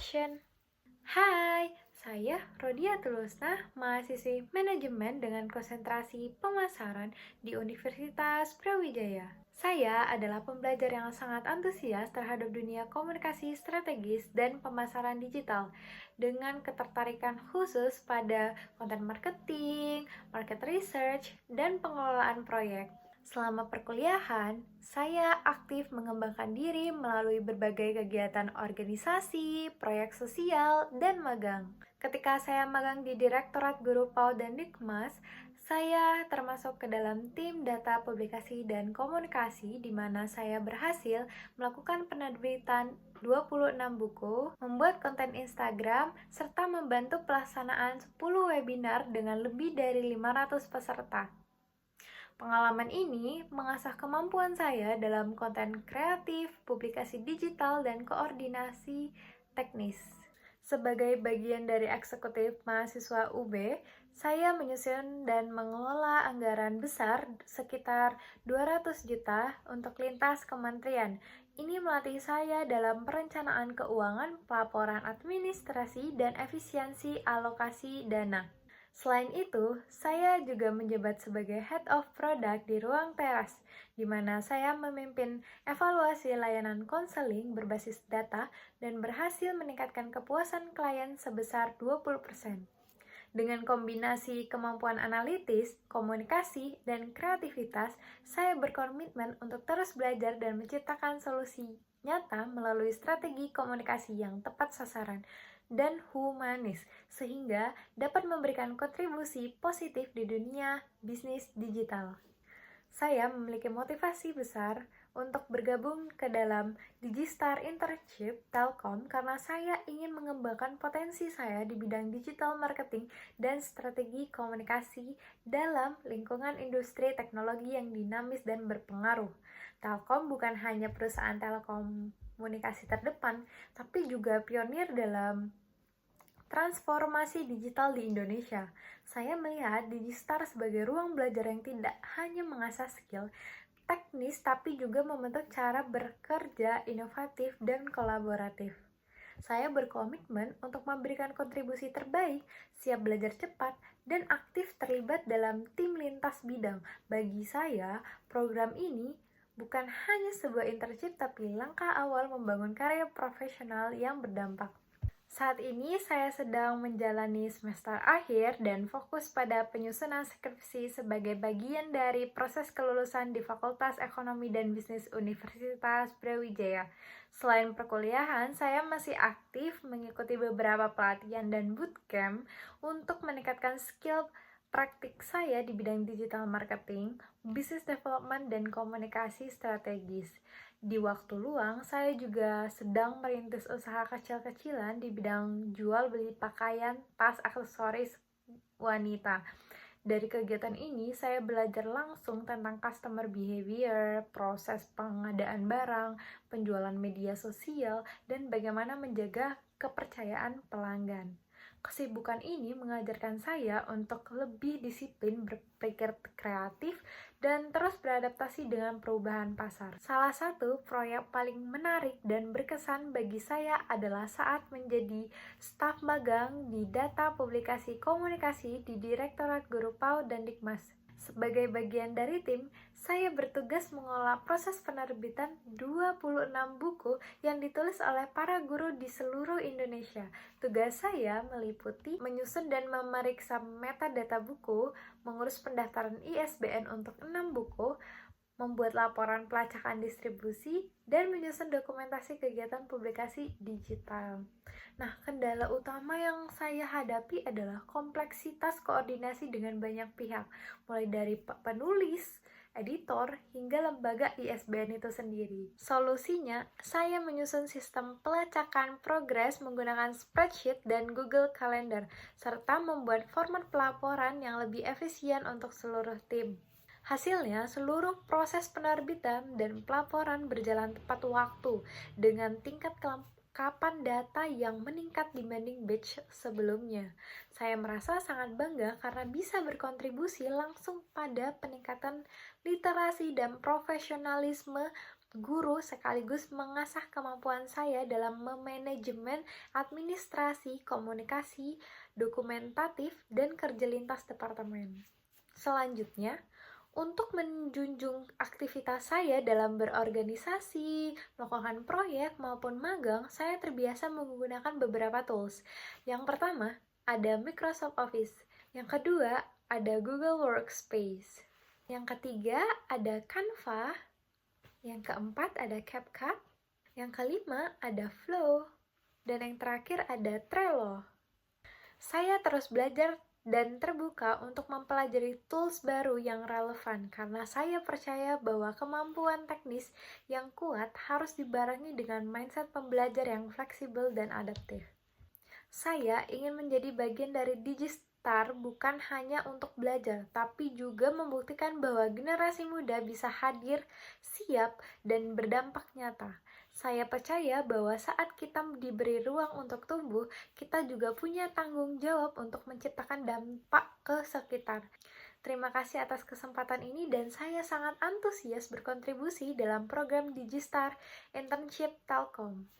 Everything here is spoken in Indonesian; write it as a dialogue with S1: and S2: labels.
S1: Action. Hai, saya Rodia Tulusna, mahasiswi manajemen dengan konsentrasi pemasaran di Universitas Brawijaya. Saya adalah pembelajar yang sangat antusias terhadap dunia komunikasi strategis dan pemasaran digital dengan ketertarikan khusus pada konten marketing, market research, dan pengelolaan proyek. Selama perkuliahan, saya aktif mengembangkan diri melalui berbagai kegiatan organisasi, proyek sosial, dan magang. Ketika saya magang di Direktorat Guru PAUD dan Dikmas, saya termasuk ke dalam tim data publikasi dan komunikasi di mana saya berhasil melakukan penerbitan 26 buku, membuat konten Instagram, serta membantu pelaksanaan 10 webinar dengan lebih dari 500 peserta. Pengalaman ini mengasah kemampuan saya dalam konten kreatif, publikasi digital, dan koordinasi teknis. Sebagai bagian dari eksekutif mahasiswa UB, saya menyusun dan mengelola anggaran besar sekitar 200 juta untuk lintas kementerian. Ini melatih saya dalam perencanaan keuangan, pelaporan administrasi, dan efisiensi alokasi dana. Selain itu, saya juga menjabat sebagai Head of Product di Ruang Teras, di mana saya memimpin evaluasi layanan konseling berbasis data dan berhasil meningkatkan kepuasan klien sebesar 20%. Dengan kombinasi kemampuan analitis, komunikasi, dan kreativitas, saya berkomitmen untuk terus belajar dan menciptakan solusi nyata melalui strategi komunikasi yang tepat sasaran dan humanis, sehingga dapat memberikan kontribusi positif di dunia bisnis digital. Saya memiliki motivasi besar untuk bergabung ke dalam Digistar Internship Telkom karena saya ingin mengembangkan potensi saya di bidang digital marketing dan strategi komunikasi dalam lingkungan industri teknologi yang dinamis dan berpengaruh. Telkom bukan hanya perusahaan telekomunikasi terdepan, tapi juga pionir dalam transformasi digital di Indonesia. Saya melihat Digistar sebagai ruang belajar yang tidak hanya mengasah skill teknis, tapi juga membentuk cara bekerja inovatif dan kolaboratif. Saya berkomitmen untuk memberikan kontribusi terbaik, siap belajar cepat, dan aktif terlibat dalam tim lintas bidang. Bagi saya, program ini bukan hanya sebuah internship, tapi langkah awal membangun karya profesional yang berdampak. Saat ini saya sedang menjalani semester akhir dan fokus pada penyusunan skripsi sebagai bagian dari proses kelulusan di Fakultas Ekonomi dan Bisnis Universitas Brawijaya. Selain perkuliahan, saya masih aktif mengikuti beberapa pelatihan dan bootcamp untuk meningkatkan skill praktik saya di bidang digital marketing, business development, dan komunikasi strategis. Di waktu luang, saya juga sedang merintis usaha kecil-kecilan di bidang jual beli pakaian, tas, aksesoris wanita. Dari kegiatan ini, saya belajar langsung tentang customer behavior, proses pengadaan barang, penjualan media sosial, dan bagaimana menjaga kepercayaan pelanggan. Kesibukan ini mengajarkan saya untuk lebih disiplin, berpikir kreatif, dan terus beradaptasi dengan perubahan pasar. Salah satu proyek paling menarik dan berkesan bagi saya adalah saat menjadi staf magang di data publikasi komunikasi di Direktorat Guru PAUD dan Dikmas. Sebagai bagian dari tim, saya bertugas mengolah proses penerbitan 26 buku yang ditulis oleh para guru di seluruh Indonesia. Tugas saya meliputi menyusun dan memeriksa metadata buku, mengurus pendaftaran ISBN untuk 6 buku, membuat laporan pelacakan distribusi, dan menyusun dokumentasi kegiatan publikasi digital. Nah, kendala utama yang saya hadapi adalah kompleksitas koordinasi dengan banyak pihak, mulai dari penulis, editor, hingga lembaga ISBN itu sendiri. Solusinya, saya menyusun sistem pelacakan progres menggunakan spreadsheet dan Google Calendar, serta membuat format pelaporan yang lebih efisien untuk seluruh tim. Hasilnya, seluruh proses penerbitan dan pelaporan berjalan tepat waktu dengan tingkat kapan data yang meningkat dibanding batch sebelumnya. Saya merasa sangat bangga karena bisa berkontribusi langsung pada peningkatan literasi dan profesionalisme guru sekaligus mengasah kemampuan saya dalam memanajemen administrasi, komunikasi, dokumentatif, dan kerja lintas departemen. Selanjutnya, untuk menjunjung aktivitas saya dalam berorganisasi, melakukan proyek maupun magang, saya terbiasa menggunakan beberapa tools. Yang pertama, ada Microsoft Office. Yang kedua, ada Google Workspace. Yang ketiga, ada Canva. Yang keempat, ada CapCut. Yang kelima, ada Flow. Dan yang terakhir, ada Trello. Saya terus belajar dan terbuka untuk mempelajari tools baru yang relevan karena saya percaya bahwa kemampuan teknis yang kuat harus dibarengi dengan mindset pembelajar yang fleksibel dan adaptif. Saya ingin menjadi bagian dari Digistar bukan hanya untuk belajar, tapi juga membuktikan bahwa generasi muda bisa hadir, siap, dan berdampak nyata. Saya percaya bahwa saat kita diberi ruang untuk tumbuh, kita juga punya tanggung jawab untuk menciptakan dampak ke sekitar. Terima kasih atas kesempatan ini dan saya sangat antusias berkontribusi dalam program Digistar Internship Telkom.